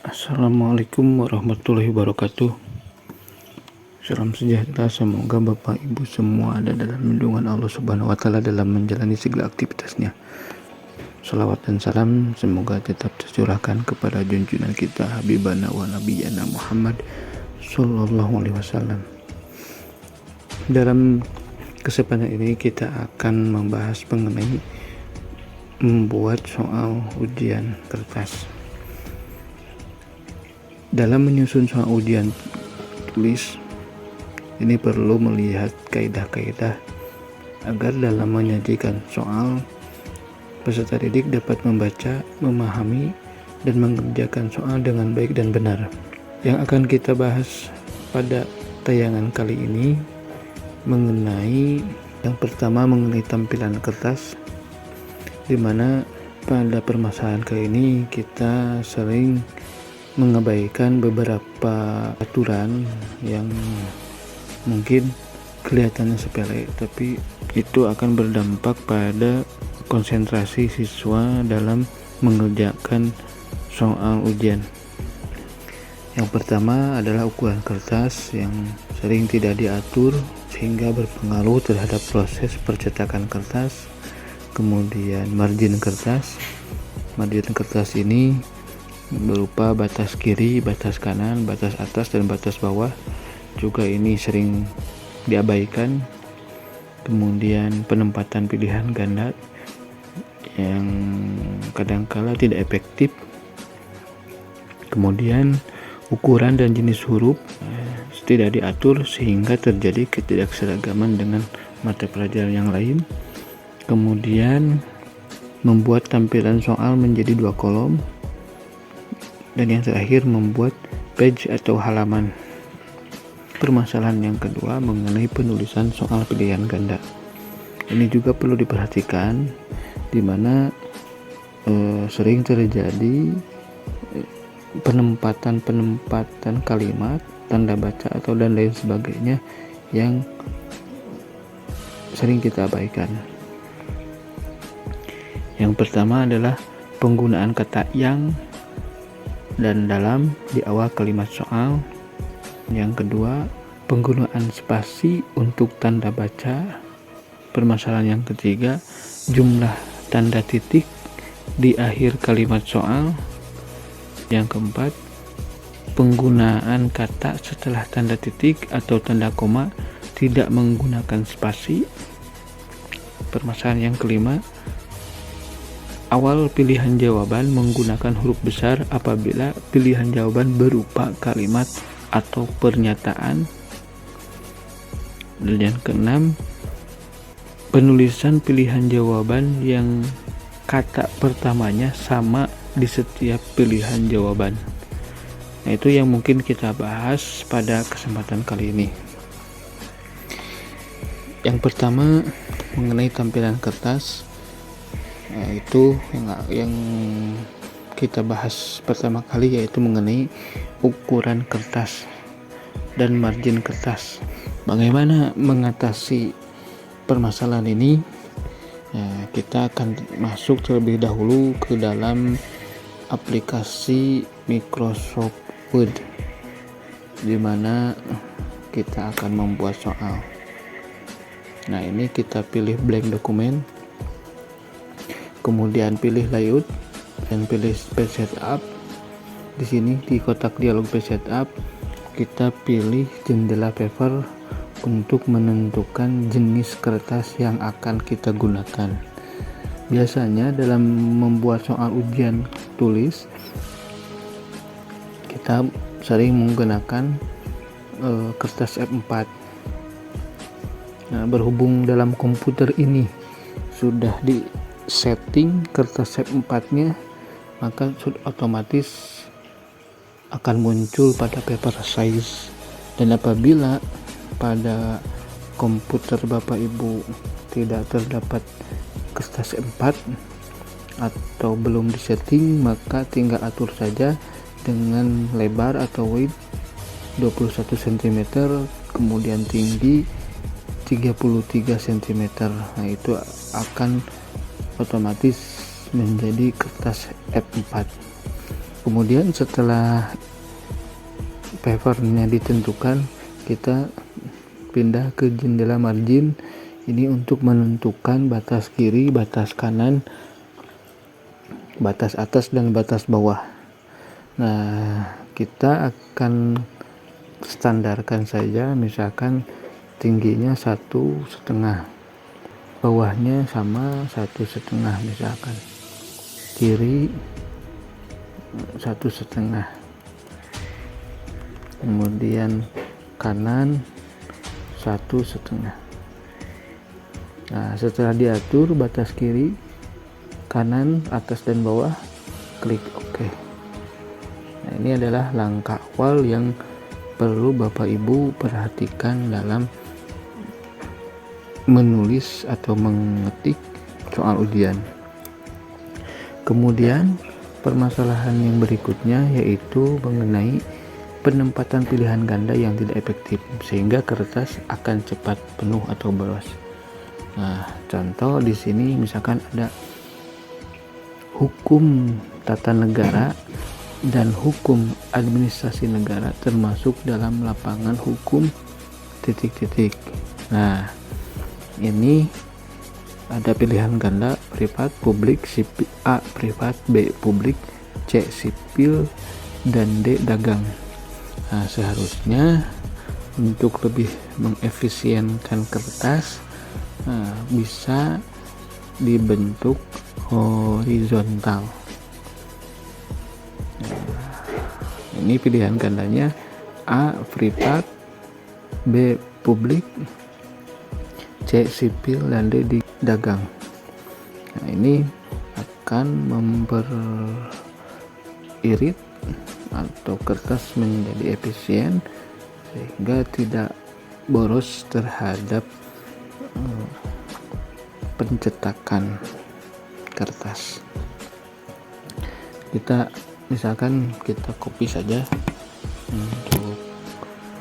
Assalamualaikum warahmatullahi wabarakatuh. Salam sejahtera, semoga Bapak Ibu semua ada dalam lindungan Allah Subhanahu wa taala dalam menjalani segala aktivitasnya. Salawat dan salam semoga tetap tercurahkan kepada junjungan kita Habibana wa Nabiyana Muhammad sallallahu alaihi wasallam. Dalam kesempatan ini kita akan membahas mengenai membuat soal ujian kertas. Dalam menyusun soal ujian tulis, ini perlu melihat kaidah-kaidah agar dalam menyajikan soal, peserta didik dapat membaca, memahami, dan mengerjakan soal dengan baik dan benar. Yang akan kita bahas pada tayangan kali ini yang pertama mengenai tampilan kertas, di mana pada permasalahan kali ini kita sering mengabaikan beberapa aturan yang mungkin kelihatannya sepele, tapi itu akan berdampak pada konsentrasi siswa dalam mengerjakan soal ujian. Yang pertama adalah ukuran kertas yang sering tidak diatur sehingga berpengaruh terhadap proses percetakan kertas. Kemudian margin kertas. Margin kertas ini berupa batas kiri, batas kanan, batas atas, dan batas bawah. Juga ini sering diabaikan. Kemudian penempatan pilihan ganda yang kadangkala tidak efektif. Kemudian ukuran dan jenis huruf tidak diatur sehingga terjadi ketidakseragaman dengan mata pelajaran yang lain. Kemudian membuat tampilan soal menjadi 2 kolom. Dan yang terakhir membuat page atau halaman. Permasalahan yang kedua mengenai penulisan soal pilihan ganda. Ini juga perlu diperhatikan, di mana sering terjadi penempatan kalimat, tanda baca atau dan lain sebagainya yang sering kita abaikan. Yang pertama adalah penggunaan kata yang dan dalam di awal kalimat soal. Yang kedua, penggunaan spasi untuk tanda baca. Permasalahan yang ketiga, jumlah tanda titik di akhir kalimat soal. Yang keempat, penggunaan kata setelah tanda titik atau tanda koma tidak menggunakan spasi. Permasalahan yang kelima, awal pilihan jawaban menggunakan huruf besar apabila pilihan jawaban berupa kalimat atau pernyataan. Dan yang keenam, penulisan pilihan jawaban yang kata pertamanya sama di setiap pilihan jawaban. Nah, itu yang mungkin kita bahas pada kesempatan kali ini. Yang pertama mengenai tampilan kertas, yaitu yang kita bahas pertama kali, yaitu mengenai ukuran kertas dan margin kertas. Bagaimana mengatasi permasalahan ini? Kita akan masuk terlebih dahulu ke dalam aplikasi Microsoft Word, di mana kita akan membuat soal. Nah, ini kita pilih blank dokumen, kemudian pilih layout dan pilih page setup. Di sini di kotak dialog page setup kita pilih jendela paper untuk menentukan jenis kertas yang akan kita gunakan. Biasanya dalam membuat soal ujian tulis kita sering menggunakan kertas F4. Nah, berhubung dalam komputer ini sudah di setting kertas F4-nya, maka otomatis akan muncul pada paper size. Dan apabila pada komputer Bapak Ibu tidak terdapat kertas F4 atau belum disetting, maka tinggal atur saja dengan lebar atau width 21 cm, kemudian tinggi 33 cm. Nah, itu akan otomatis menjadi kertas F4. Kemudian setelah papernya ditentukan, kita pindah ke jendela margin. Ini untuk menentukan batas kiri, batas kanan, batas atas dan batas bawah. Nah, kita akan standarkan saja, misalkan tingginya 1,5, bawahnya sama 1,5, misalkan kiri 1,5, kemudian kanan 1,5. Nah, setelah diatur batas kiri, kanan, atas dan bawah, klik OK. Nah, ini adalah langkah awal yang perlu Bapak Ibu perhatikan dalam menulis atau mengetik soal ujian. Kemudian permasalahan yang berikutnya yaitu mengenai penempatan pilihan ganda yang tidak efektif sehingga kertas akan cepat penuh atau boros. Nah, contoh di sini misalkan ada hukum tata negara dan hukum administrasi negara termasuk dalam lapangan hukum ... Nah, ini ada pilihan ganda privat, publik, sipil, A privat, B publik, C sipil, dan D dagang. Nah, seharusnya untuk lebih mengefisienkan kertas, bisa dibentuk horizontal. Ini pilihan gandanya A privat, B publik, C sipil, dan D dagang. Nah, ini akan memperirit atau kertas menjadi efisien sehingga tidak boros terhadap pencetakan kertas. Kita misalkan kita copy saja untuk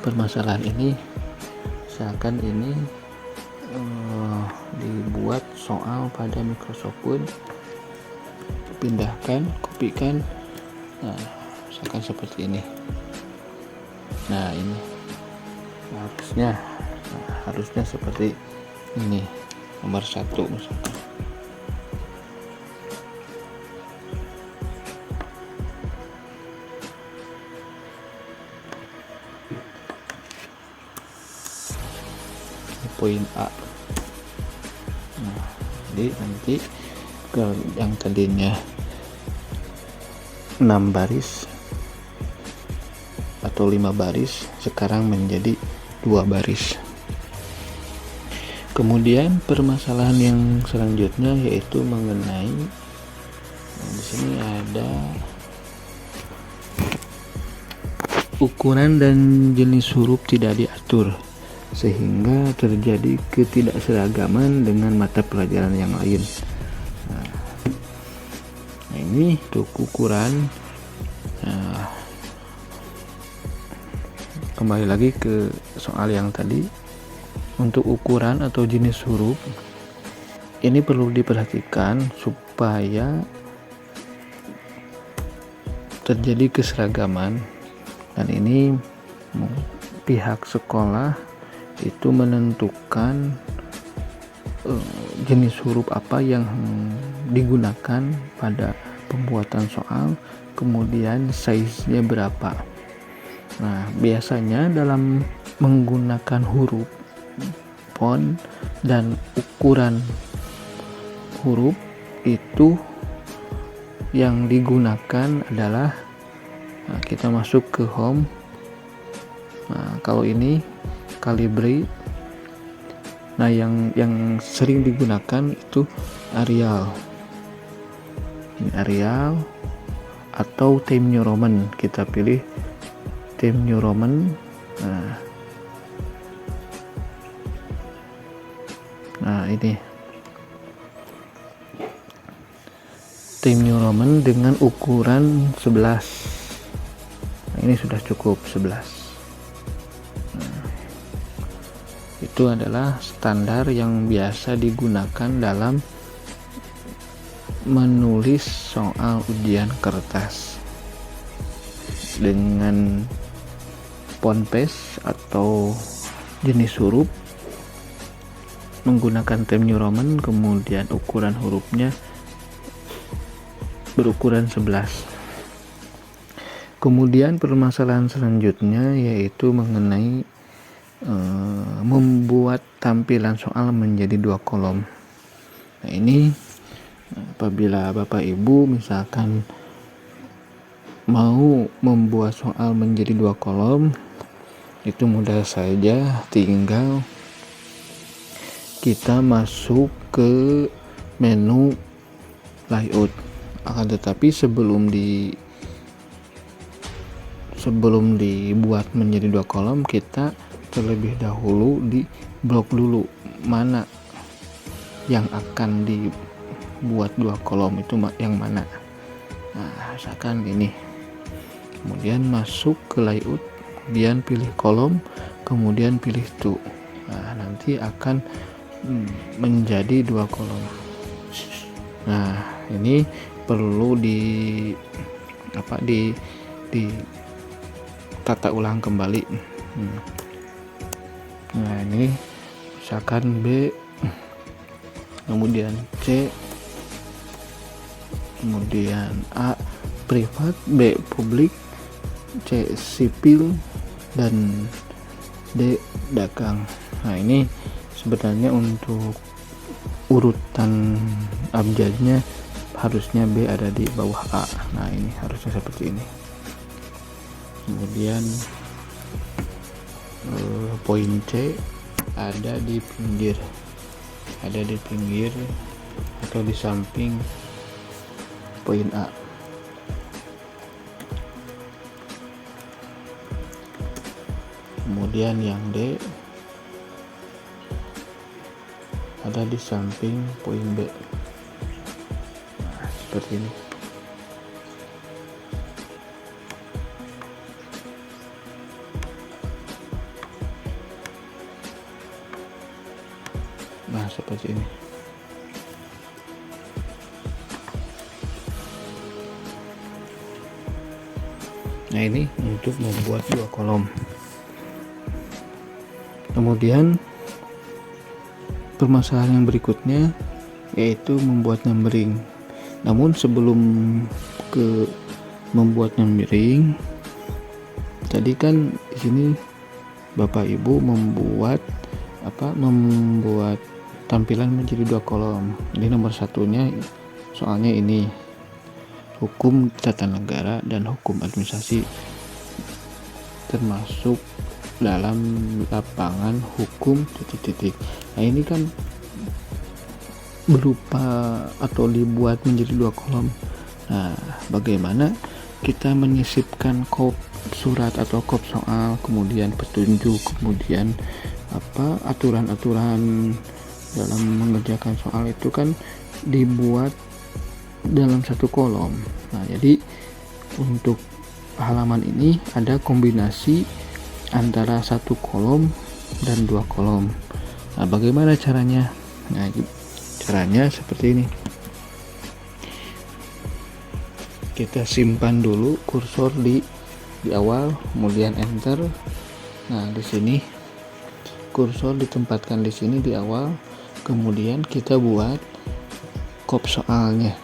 permasalahan ini. Misalkan ini dibuat soal pada Microsoft Word, pindahkan, kopikan. Nah, misalkan seperti ini. Nah, ini harusnya seperti ini, nomor 1 misalkan. Poin A. Nah, jadi nanti ke yang tadinya 6 baris atau 5 baris sekarang menjadi 2 baris. Kemudian permasalahan yang selanjutnya yaitu mengenai di sini ada ukuran dan jenis huruf tidak diatur sehingga terjadi ketidakseragaman dengan mata pelajaran yang lain. Nah, ini untuk ukuran. Kembali lagi ke soal yang tadi. Untuk ukuran atau jenis huruf ini perlu diperhatikan supaya terjadi keseragaman, dan ini pihak sekolah itu menentukan jenis huruf apa yang digunakan pada pembuatan soal, kemudian size-nya berapa. Nah, biasanya dalam menggunakan huruf, font, dan ukuran huruf itu yang digunakan adalah kita masuk ke home. Nah, kalau ini Calibri. Nah, yang sering digunakan itu Arial. Ini Arial atau Times New Roman. Kita pilih Times New Roman. Nah, ini Times New Roman dengan ukuran 11. Nah, ini sudah cukup 11. Itu adalah standar yang biasa digunakan dalam menulis soal ujian kertas. dengan font paste atau jenis huruf menggunakan Times New Roman, kemudian ukuran hurufnya berukuran 11. Kemudian permasalahan selanjutnya yaitu mengenai membuat tampilan soal menjadi 2 kolom. Nah, ini apabila Bapak Ibu misalkan mau membuat soal menjadi 2 kolom, itu mudah saja, tinggal kita masuk ke menu layout. Akan tetapi sebelum dibuat menjadi 2 kolom, kita terlebih dahulu di blok dulu mana yang akan dibuat 2 kolom itu yang mana. Nah, misalkan ini, kemudian masuk ke layout, kemudian pilih kolom, kemudian pilih to. Nah, nanti akan menjadi 2 kolom. Nah, ini perlu di tata ulang kembali. Nah, ini misalkan B, kemudian C, kemudian A privat, B publik, C sipil, dan D dagang. Nah, ini sebenarnya untuk urutan abjadnya harusnya B ada di bawah A. Nah, ini harusnya seperti ini. Kemudian poin C ada di pinggir atau di samping poin A. Kemudian yang D ada di samping poin B. Nah, seperti ini. Nah, seperti ini. Nah, ini untuk membuat 2 kolom. Kemudian permasalahan yang berikutnya yaitu membuat numbering. Namun sebelum ke membuat numbering, tadi kan di sini Bapak Ibu membuat tampilan menjadi 2 kolom. Jadi nomor satunya soalnya ini hukum tata negara dan hukum administrasi, termasuk dalam lapangan hukum titik-titik. Nah, ini kan berupa atau dibuat menjadi 2 kolom. Nah, bagaimana kita menyisipkan kop surat atau kop soal, kemudian petunjuk, kemudian aturan-aturan dalam mengerjakan soal itu kan dibuat dalam 1 kolom. Nah, jadi untuk halaman ini ada kombinasi antara 1 kolom dan 2 kolom. Nah, bagaimana caranya? Nah, caranya seperti ini. Kita simpan dulu kursor di awal, kemudian enter. Nah, di sini kursor ditempatkan di sini di awal, kemudian kita buat kop soalnya.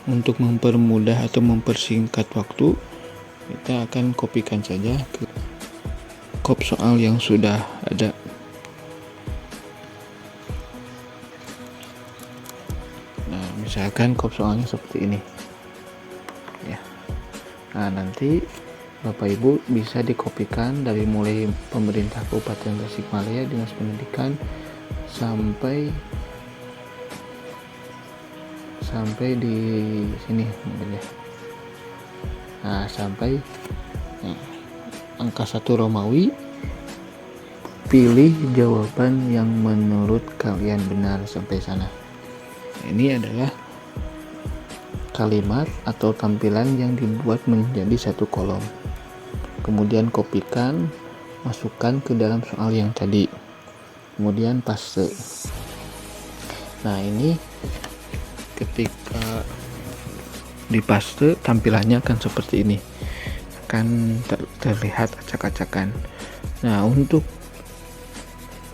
Untuk mempermudah atau mempersingkat waktu, kita akan kopikan saja ke kop soal yang sudah ada. Nah, misalkan kop soalnya seperti ini ya. Nah, nanti Bapak Ibu bisa dikopikan dari mulai pemerintah Kabupaten Tasikmalaya, Dinas Pendidikan, sampai di sini ya. Nah, sampai angka 1 Romawi, pilih jawaban yang menurut kalian benar sampai sana. Ini adalah kalimat atau tampilan yang dibuat menjadi 1 kolom. Kemudian kopikan, masukkan ke dalam soal yang tadi, kemudian paste. Nah, ini ketika dipaste tampilannya akan seperti ini. akan terlihat acak-acakan. Nah, untuk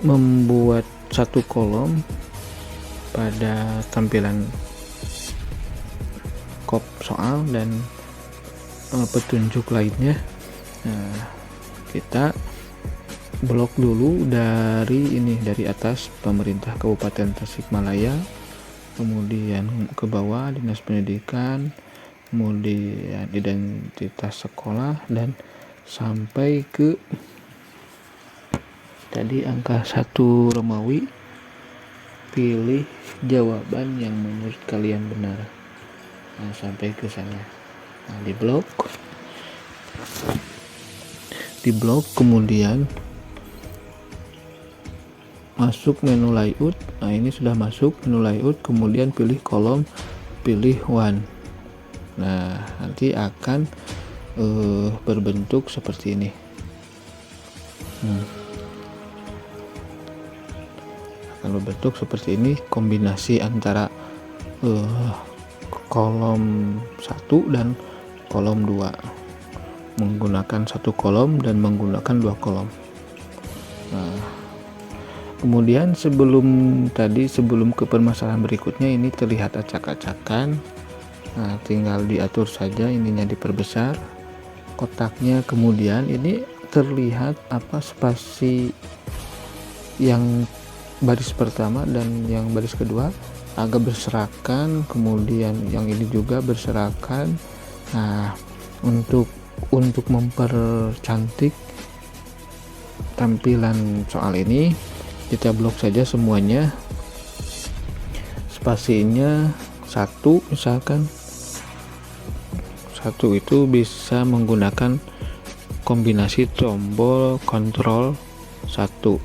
membuat satu kolom pada tampilan kop soal dan petunjuk lainnya, nah, kita blok dulu dari atas pemerintah Kabupaten Tasikmalaya, kemudian ke bawah Dinas Pendidikan, kemudian identitas sekolah, dan sampai ke tadi angka 1 Romawi. Pilih jawaban yang menurut kalian benar. Nah, sampai ke sana. Nah, di blok kemudian masuk menu layout. Nah, ini sudah masuk menu layout, kemudian pilih kolom, pilih one. Nah, nanti akan berbentuk seperti ini. Akan berbentuk seperti ini, kombinasi antara kolom 1 dan kolom 2, menggunakan satu kolom dan menggunakan 2 kolom. Nah, kemudian sebelum ke permasalahan berikutnya, ini terlihat acak-acakan. Nah, tinggal diatur saja, ininya diperbesar kotaknya. Kemudian ini terlihat spasi yang baris pertama dan yang baris kedua agak berserakan, kemudian yang ini juga berserakan. Nah, untuk mempercantik tampilan soal ini, kita blok saja semuanya. Spasinya 1, misalkan 1 itu bisa menggunakan kombinasi tombol kontrol 1.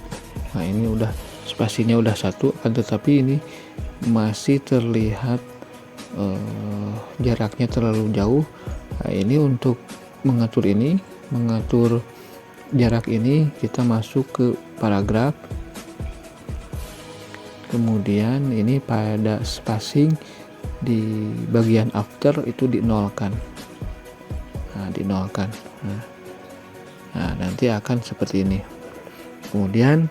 Nah, ini udah spasinya udah 1, akan tetapi ini masih terlihat jaraknya terlalu jauh. Nah, ini untuk mengatur jarak ini, kita masuk ke paragraf, kemudian ini pada spacing di bagian after itu dinolkan. Nah, nanti akan seperti ini. Kemudian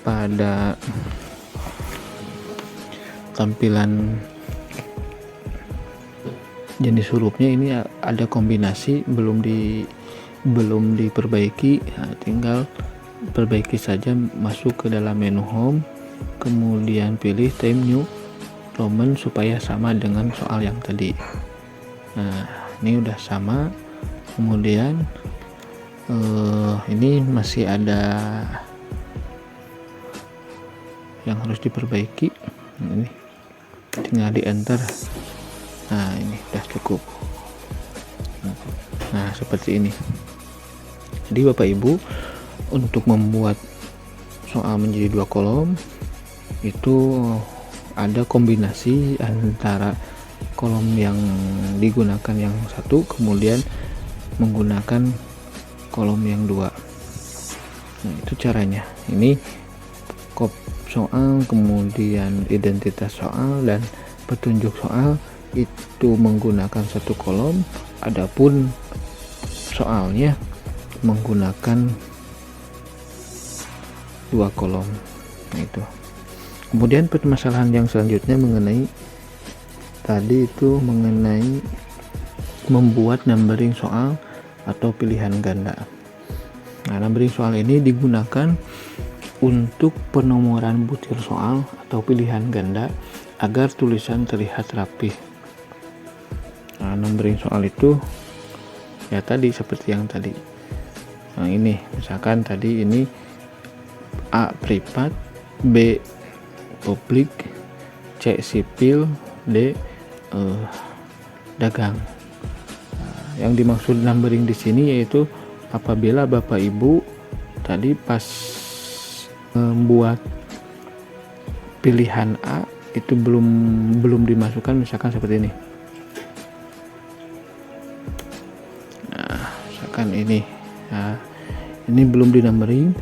pada tampilan jenis hurufnya ini ada kombinasi belum diperbaiki. Nah, tinggal perbaiki saja, masuk ke dalam menu home, kemudian pilih time new Roman supaya sama dengan soal yang tadi. Nah, ini udah sama. Kemudian ini masih ada yang harus diperbaiki. Ini tinggal di enter. Nah, ini udah cukup. Nah, seperti ini. Jadi Bapak Ibu, untuk membuat soal menjadi 2 kolom itu ada kombinasi antara kolom yang digunakan yang 1, kemudian menggunakan kolom yang 2. Nah, itu caranya. Ini kop soal, kemudian identitas soal, dan petunjuk soal itu menggunakan 1 kolom, adapun soalnya menggunakan 2 kolom. Nah, itu. Kemudian permasalahan yang selanjutnya mengenai membuat numbering soal atau pilihan ganda. Nah, numbering soal ini digunakan untuk penomoran butir soal atau pilihan ganda agar tulisan terlihat rapi. Nah, numbering soal itu ya tadi seperti yang tadi. Nah, ini misalkan tadi ini A privat, B publik, C sipil, D dagang. Nah, yang dimaksud numbering di sini yaitu apabila Bapak Ibu tadi pas membuat pilihan A itu belum dimasukkan, misalkan seperti ini. Nah, misalkan ini. Nah, ini belum di numbering.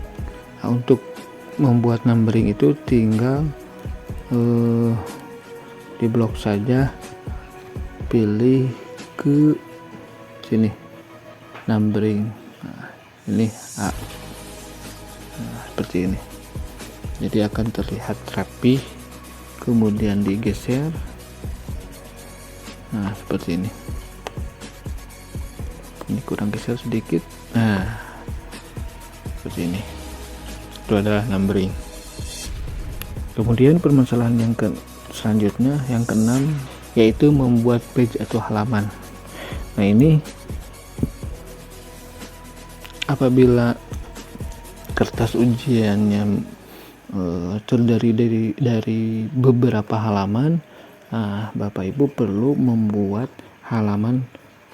Nah, untuk membuat numbering itu tinggal di blok saja, pilih ke sini. numbering. Nah, ini A. Nah, seperti ini. Jadi akan terlihat rapi, kemudian digeser. Nah, seperti ini. Ini kurang geser sedikit. Nah, seperti ini. Itu adalah numbering. Kemudian permasalahan yang selanjutnya, yang keenam, yaitu membuat page atau halaman. Nah, ini apabila kertas ujiannya terdiri dari beberapa halaman, Bapak Ibu perlu membuat halaman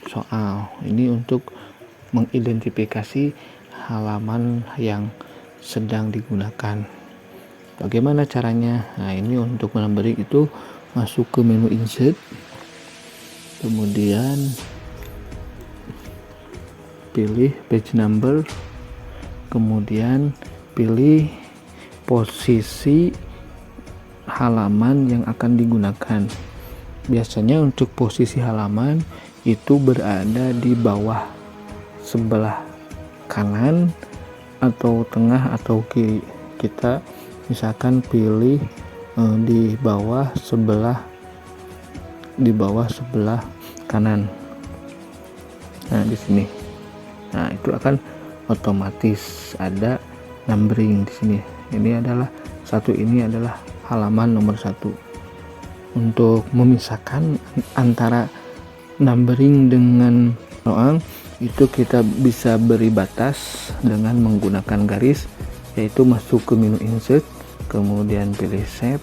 soal. Ini untuk mengidentifikasi halaman yang sedang digunakan. Bagaimana caranya? Nah, ini untuk menumbering itu masuk ke menu insert, kemudian pilih page number, kemudian pilih posisi halaman yang akan digunakan. Biasanya untuk posisi halaman itu berada di bawah sebelah kanan atau tengah atau kiri. Kita misalkan pilih di bawah sebelah kanan. Nah, di sini. Nah, itu akan otomatis ada numbering di sini. Ini adalah halaman nomor 1. Untuk memisahkan antara numbering dengan soal, itu kita bisa beri batas dengan menggunakan garis, yaitu masuk ke menu insert, kemudian pilih shape,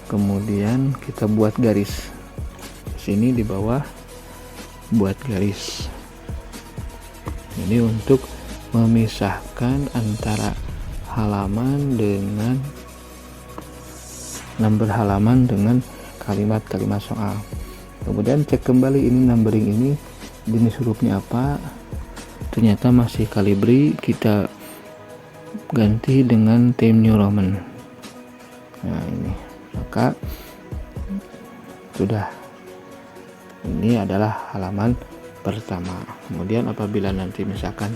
kemudian kita buat garis. Sini di bawah buat garis. Ini untuk memisahkan antara halaman dengan number halaman dengan kalimat-kalimat soal. Kemudian cek kembali ini numbering ini jenis hurufnya apa. Ternyata masih Calibri, kita ganti dengan Times New Roman. Nah, ini maka sudah, ini adalah halaman pertama. Kemudian apabila nanti misalkan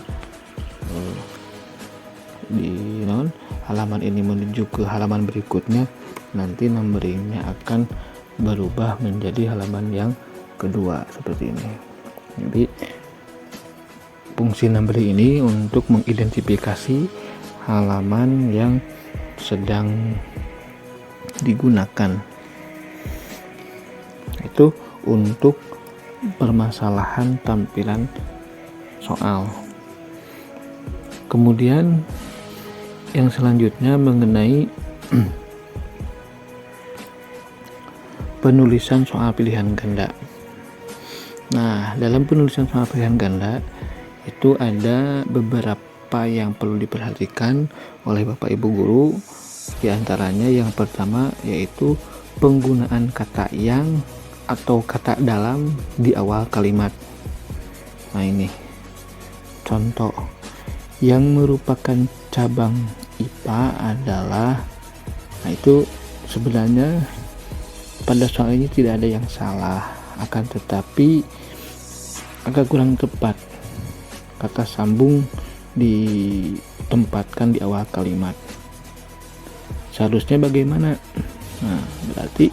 halaman ini menuju ke halaman berikutnya, nanti numberingnya akan berubah menjadi halaman yang kedua seperti ini. Jadi fungsi numbering ini untuk mengidentifikasi halaman yang sedang digunakan. Itu untuk permasalahan tampilan soal. Kemudian yang selanjutnya mengenai penulisan soal pilihan ganda. Nah, dalam penulisan soal pilihan ganda itu ada beberapa yang perlu diperhatikan oleh Bapak Ibu guru. Di antaranya yang pertama yaitu penggunaan kata yang atau kata dalam di awal kalimat. Nah, ini contoh yang merupakan cabang IPA adalah, nah itu sebenarnya pada soal ini tidak ada yang salah, akan tetapi agak kurang tepat kata sambung ditempatkan di awal kalimat. Seharusnya bagaimana? Nah, berarti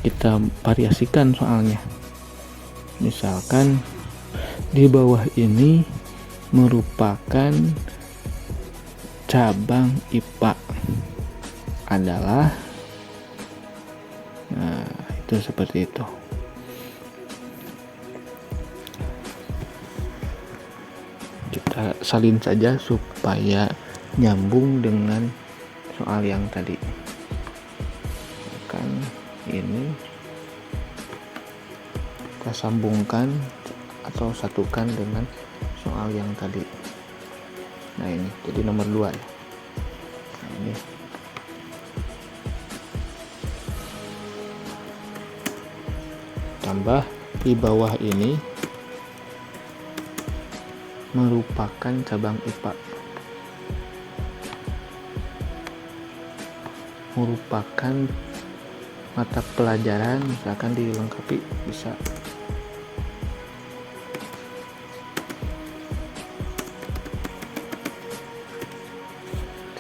kita variasikan soalnya. Misalkan di bawah ini merupakan cabang IPA adalah, nah itu seperti itu. Kita salin saja supaya nyambung dengan soal yang tadi. Kan ini kita sambungkan atau satukan dengan soal yang tadi. Nah, ini jadi nomor 2 ya. Nah, ini tambah di bawah ini merupakan cabang IPA, merupakan mata pelajaran, misalkan dilengkapi bisa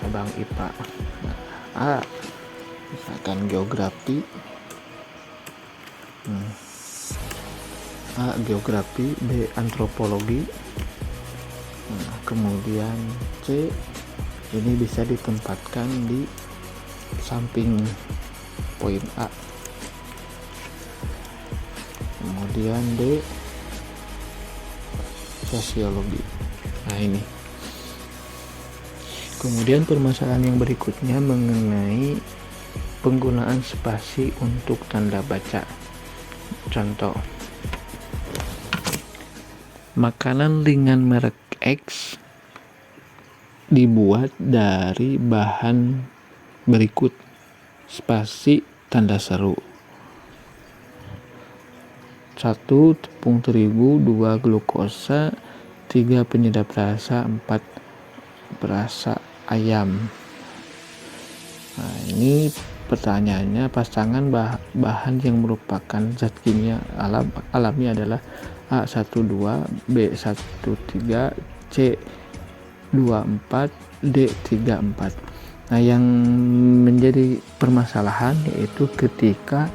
cabang IPA. A misalkan geografi, A geografi, B antropologi. Kemudian C ini bisa ditempatkan di samping poin A. Kemudian D sosiologi. Nah ini. Kemudian permasalahan yang berikutnya mengenai penggunaan spasi untuk tanda baca. Contoh, makanan ringan merek X dibuat dari bahan berikut, spasi tanda seru. 1. Tepung terigu, 2. Glukosa, 3. Penyedap rasa, 4. Perasa ayam. Nah, ini pertanyaannya, pasangan bahan yang merupakan zat kimia alami adalah A12, B13, C24, D34. Nah, yang menjadi permasalahan yaitu ketika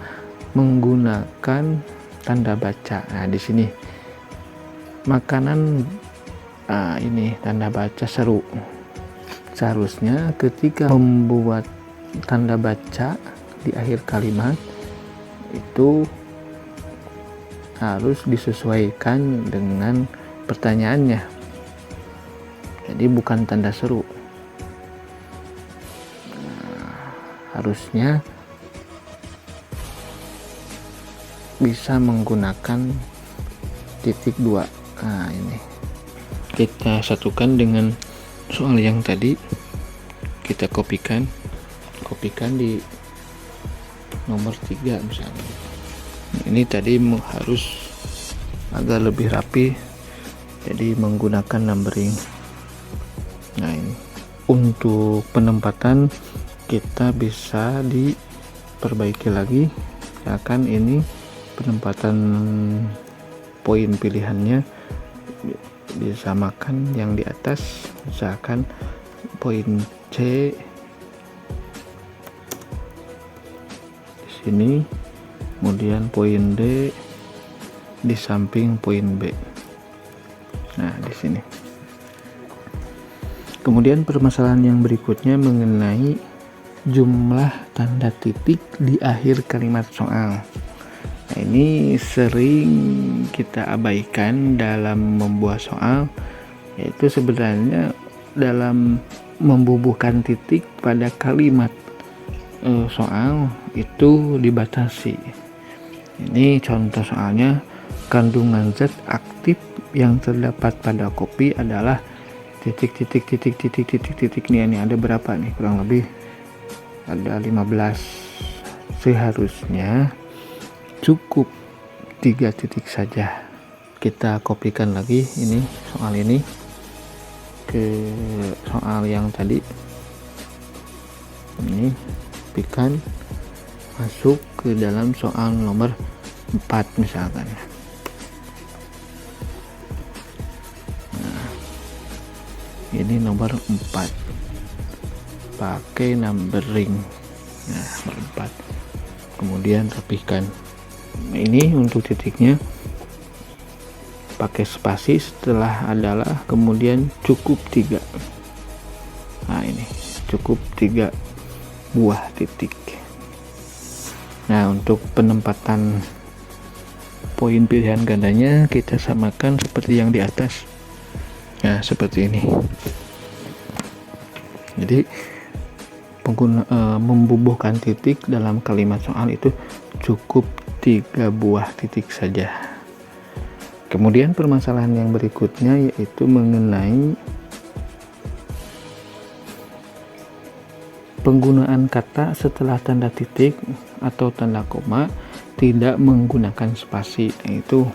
menggunakan tanda baca. Nah, di sini makanan ini tanda baca seru. Seharusnya ketika membuat tanda baca di akhir kalimat itu harus disesuaikan dengan pertanyaannya. Jadi bukan tanda seru. Harusnya bisa menggunakan titik 2. Nah, ini kita satukan dengan soal yang tadi, kita kopikan di nomor 3 misalnya. Ini tadi harus agak lebih rapi, jadi menggunakan numbering. Nah, ini untuk penempatan kita bisa diperbaiki lagi. Misalkan ini penempatan poin pilihannya disamakan yang di atas, misalkan poin C di sini, kemudian poin D di samping poin B. Nah, di sini. Kemudian permasalahan yang berikutnya mengenai jumlah tanda titik di akhir kalimat soal. Nah, ini sering kita abaikan dalam membuat soal, yaitu sebenarnya dalam membubuhkan titik pada kalimat soal itu dibatasi. Ini contoh soalnya, kandungan zat aktif yang terdapat pada kopi adalah titik. Ini ada berapa nih? Kurang lebih ada 15. Seharusnya cukup 3 titik saja. Kita kopikan lagi ini soal ini ke soal yang tadi. Ini kopikan masuk ke dalam soal nomor 4 misalkan. Nah, ini nomor 4 pakai numbering. Nah, nomor 4 kemudian rapihkan. Ini untuk titiknya pakai spasi, setelah adalah kemudian cukup 3. Nah, ini cukup 3 buah titik. Nah, untuk penempatan poin pilihan gandanya kita samakan seperti yang di atas. Nah, seperti ini. Jadi membubuhkan titik dalam kalimat soal itu cukup 3 buah titik saja. Kemudian permasalahan yang berikutnya yaitu mengenai penggunaan kata setelah tanda titik atau tanda koma tidak menggunakan spasi. Itu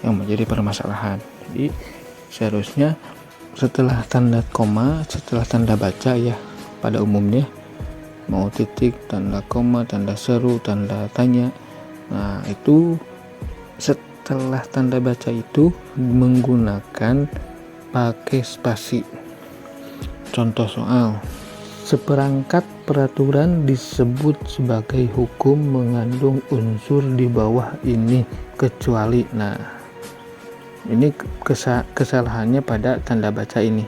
yang menjadi permasalahan. Jadi seharusnya setelah tanda koma, setelah tanda baca ya pada umumnya, mau titik, tanda koma, tanda seru, tanda tanya, nah itu setelah tanda baca itu menggunakan pakai spasi. Contoh soal, Seperangkat peraturan disebut sebagai hukum mengandung unsur di bawah ini kecuali. Nah, ini kesalahannya pada tanda baca ini.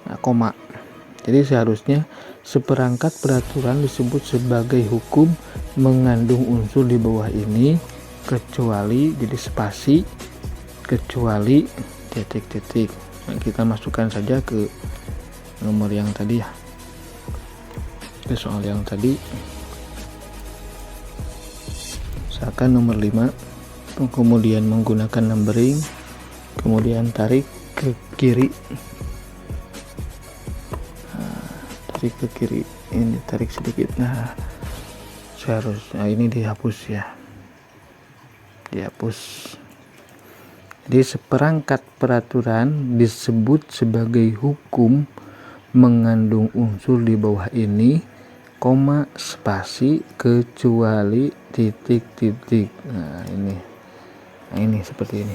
Nah, koma. Jadi seharusnya seperangkat peraturan disebut sebagai hukum mengandung unsur di bawah ini kecuali, jadi spasi, kecuali titik-titik. Nah, kita masukkan saja ke nomor yang tadi ya, ke soal yang tadi. Misalkan nomor 5, kemudian menggunakan numbering, kemudian tarik ke kiri, tarik ke kiri, ini tarik sedikit. Nah, seharusnya ini dihapus ya, dihapus. Jadi seperangkat peraturan disebut sebagai hukum mengandung unsur di bawah ini, koma, spasi, kecuali titik-titik. Nah ini seperti ini.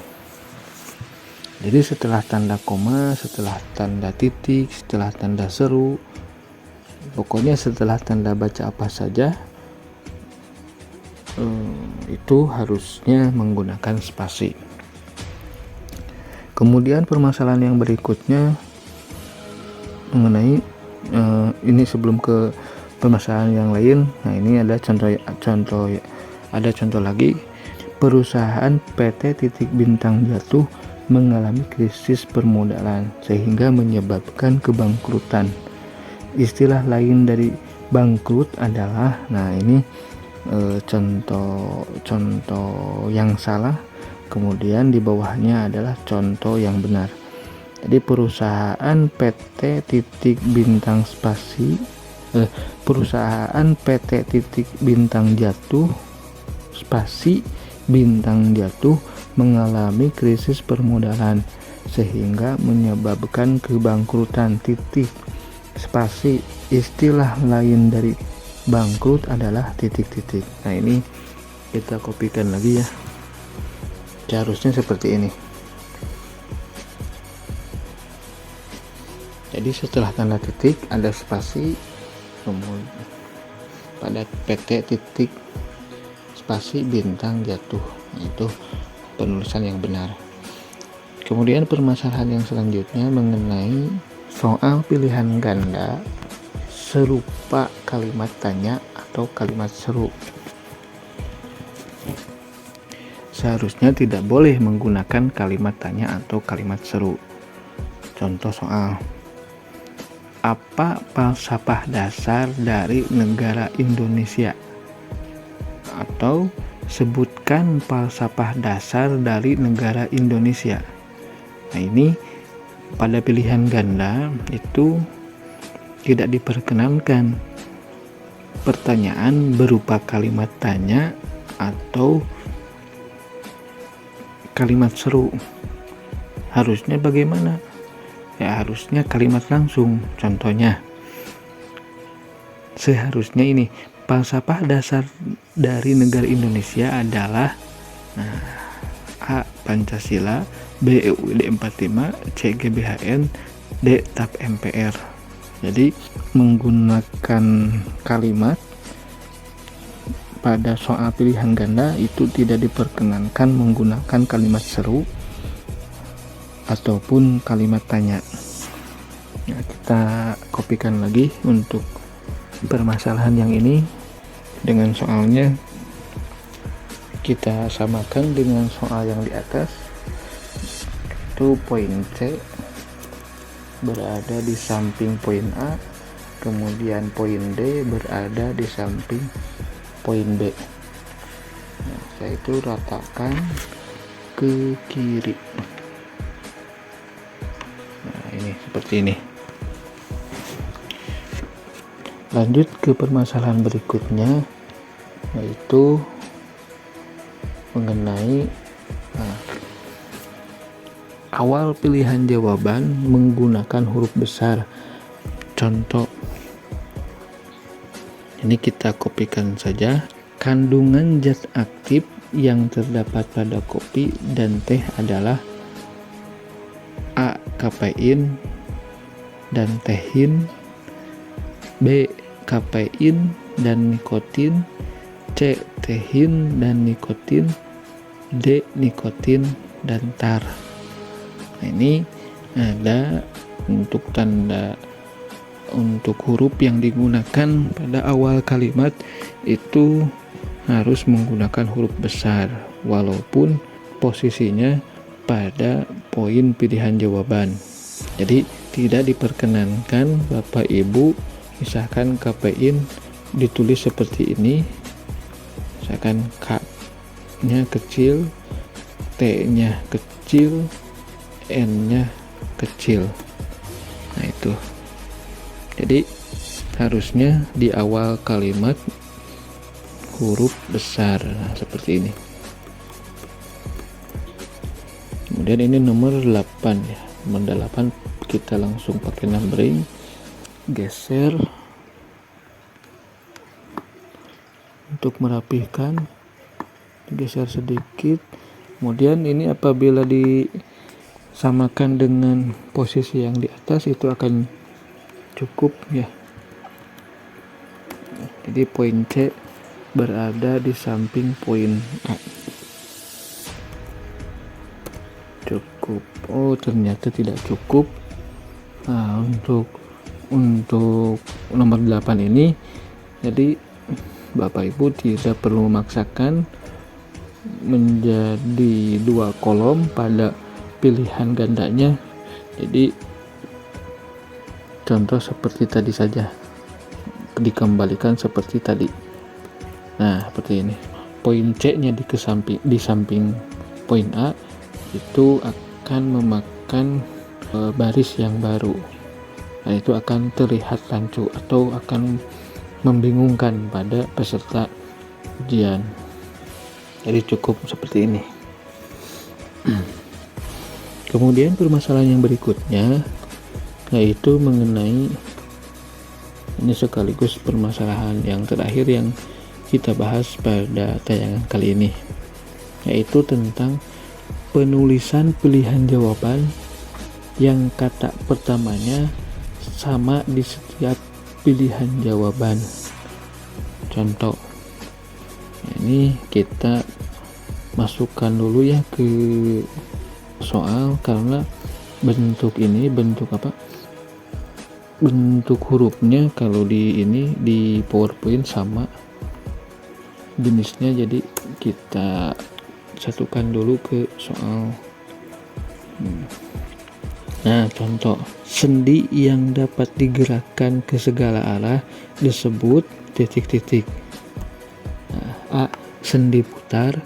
Jadi setelah tanda koma, setelah tanda titik, setelah tanda seru, pokoknya setelah tanda baca apa saja, itu harusnya menggunakan spasi. Kemudian permasalahan yang berikutnya mengenai ini sebelum ke permasalahan yang lain. Nah, ini ada contoh lagi. Perusahaan PT Titik Bintang Jatuh mengalami krisis permodalan sehingga menyebabkan kebangkrutan. Istilah lain dari bangkrut adalah, nah ini contoh yang salah, kemudian di bawahnya adalah contoh yang benar. Jadi perusahaan PT Titik Bintang perusahaan PT Titik Bintang Jatuh spasi Bintang Jatuh mengalami krisis permodalan sehingga menyebabkan kebangkrutan, titik, spasi. Istilah lain dari bangkrut adalah titik-titik. Nah, ini kita kopikan lagi ya. Seharusnya seperti ini. Jadi setelah tanda titik ada spasi, kemudian pada PT Titik spasi Bintang Jatuh, itu penulisan yang benar. Kemudian permasalahan yang selanjutnya mengenai soal pilihan ganda serupa kalimat tanya atau kalimat seru. Seharusnya tidak boleh menggunakan kalimat tanya atau kalimat seru. Contoh soal: apa falsafah dasar dari negara Indonesia? Atau sebutkan falsafah dasar dari negara Indonesia. Nah, ini pada pilihan ganda itu tidak diperkenankan pertanyaan berupa kalimat tanya atau kalimat seru. Harusnya bagaimana? Ya, harusnya kalimat langsung. Contohnya, seharusnya ini, falsafah dasar dari negara Indonesia adalah A. Pancasila, B. UUD 45, C. GBHN, D. TAP MPR. Jadi menggunakan kalimat pada soal pilihan ganda itu tidak diperkenankan menggunakan kalimat seru ataupun kalimat tanya. Nah, kita kopikan lagi untuk permasalahan yang ini dengan soalnya. Kita samakan dengan soal yang di atas. Itu poin C berada di samping poin A, kemudian poin D berada di samping poin B. Nah, saya itu ratakan ke kiri. Nah, ini seperti ini. Lanjut ke permasalahan berikutnya, yaitu mengenai awal pilihan jawaban menggunakan huruf besar. Contoh, ini kita kopikan saja. Kandungan zat aktif yang terdapat pada kopi dan teh adalah A. Kafein dan tehin, B. Kafein dan nikotin, C. Tein dan nikotin, D. Nikotin dan tar. Nah, ini ada untuk tanda untuk huruf yang digunakan pada awal kalimat itu harus menggunakan huruf besar walaupun posisinya pada poin pilihan jawaban. Jadi tidak diperkenankan Bapak Ibu misalkan kafein ditulis seperti ini, misalkan K nya kecil, T nya kecil, N nya kecil. Nah itu, jadi harusnya di awal kalimat huruf besar, nah, seperti ini. Kemudian ini nomor 8 ya. Nomor 8 kita langsung pakai numbering, geser untuk merapihkan, geser sedikit. Kemudian ini apabila disamakan dengan posisi yang di atas itu akan cukup ya. Jadi poin C berada di samping poin A. Cukup. Oh, ternyata tidak cukup. Nah, untuk nomor 8 ini jadi Bapak Ibu tidak perlu memaksakan menjadi 2 kolom pada pilihan gandanya. Jadi contoh seperti tadi saja, dikembalikan seperti tadi. Nah, seperti ini. Poin C nya di samping poin A itu akan memakan baris yang baru. Nah, itu akan terlihat rancu atau akan membingungkan pada peserta ujian. Jadi cukup seperti ini. Kemudian permasalahan yang berikutnya yaitu mengenai, ini sekaligus permasalahan yang terakhir yang kita bahas pada tayangan kali ini, yaitu tentang penulisan pilihan jawaban yang kata pertamanya sama di setiap pilihan jawaban. Contoh, ini kita masukkan dulu ya ke soal, karena bentuk hurufnya kalau di PowerPoint sama jenisnya, jadi kita satukan dulu ke soal. Nah, contoh, sendi yang dapat digerakkan ke segala arah disebut titik-titik. Nah, A. Sendi putar,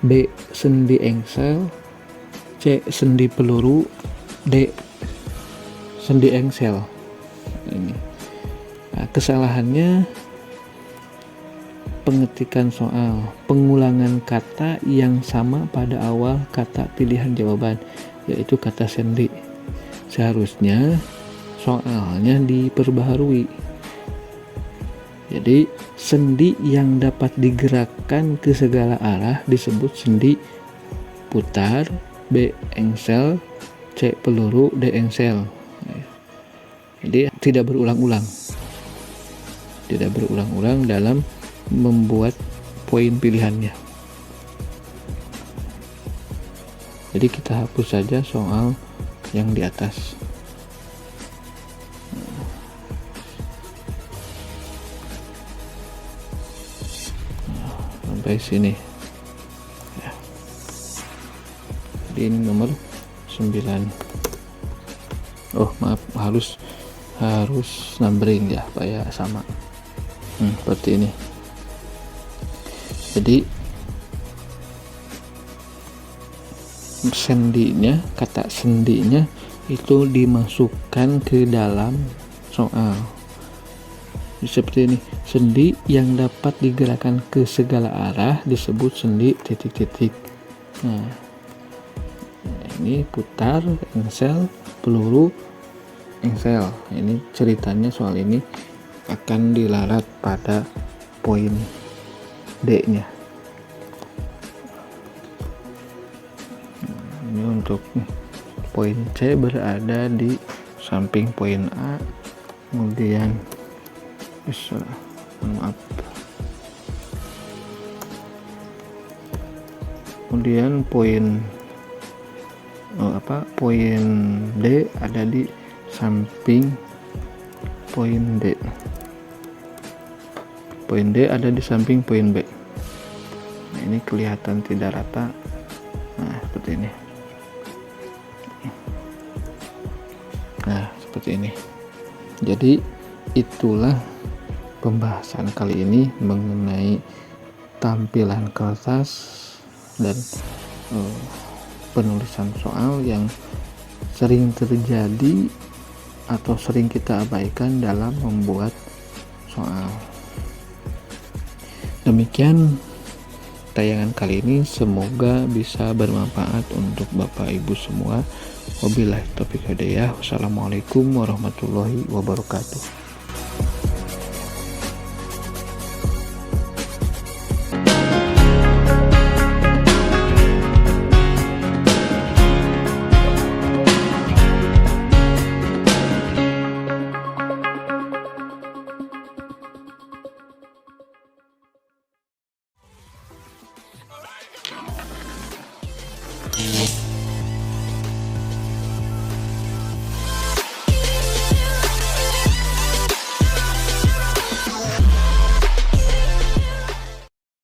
B. Sendi engsel, C. Sendi peluru, D. Sendi engsel. Ini. Nah, kesalahannya pengetikan soal, pengulangan kata yang sama pada awal kata pilihan jawaban, yaitu kata sendi. Seharusnya soalnya diperbaharui. Jadi sendi yang dapat digerakkan ke segala arah disebut sendi putar, B. Engsel, C. Peluru, D. Engsel. Jadi tidak berulang-ulang dalam membuat poin pilihannya. Jadi kita hapus saja soal yang di atas. Sampai sini ya. Jadi ini nomor 9. Oh maaf, harus numbering ya supaya sama. Seperti ini. Jadi kata sendinya itu dimasukkan ke dalam soal seperti ini. Sendi yang dapat digerakkan ke segala arah disebut sendi titik-titik. Nah, ini putar, engsel, peluru, engsel. Ini ceritanya soal ini akan dilarat pada poin D-nya. Ini untuk poin C berada di samping poin A, kemudian Maaf. Kemudian poin D ada di samping poin D. Poin D ada di samping poin B. Nah, ini kelihatan tidak rata. Nah, seperti ini. Nah, seperti ini. Jadi itulah pembahasan kali ini mengenai tampilan kertas dan penulisan soal yang sering terjadi atau sering kita abaikan dalam membuat soal. Demikian tayangan kali ini, semoga bisa bermanfaat untuk Bapak Ibu semua. Wabillahi taufiq hidayah. Wassalamualaikum warahmatullahi wabarakatuh.